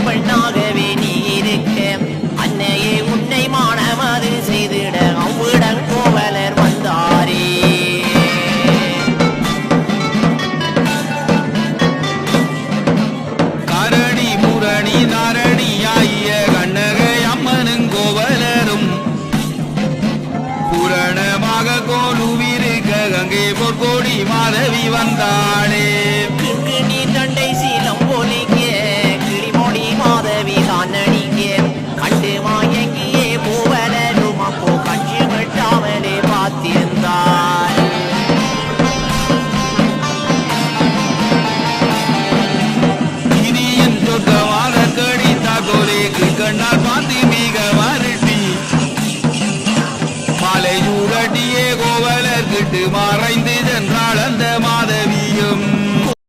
பெண்ணாகவே நீ இருக்க அன்னையே உன்னை மானமது செய்திட அவ்விடம் கோவலர் வந்தாரே. கரணி முரணி நரணி ஆகிய கண்ணகை அம்மனும் கோவலரும் புரணமாக கோலுவிருக்க கங்கை பொற்கோடி மாதவி வந்தாளே. நீ தண்டை சீலம் போலிக்க கிளிமொழி மாதவி தான் நடிக்க கண்டு மாயங்கியே பூவலரும் அப்போ கட்சி வெட்டாமலே பார்த்திருந்தார். இனியன் சொர்க்கமாக கடித்த கோலே கண்ணா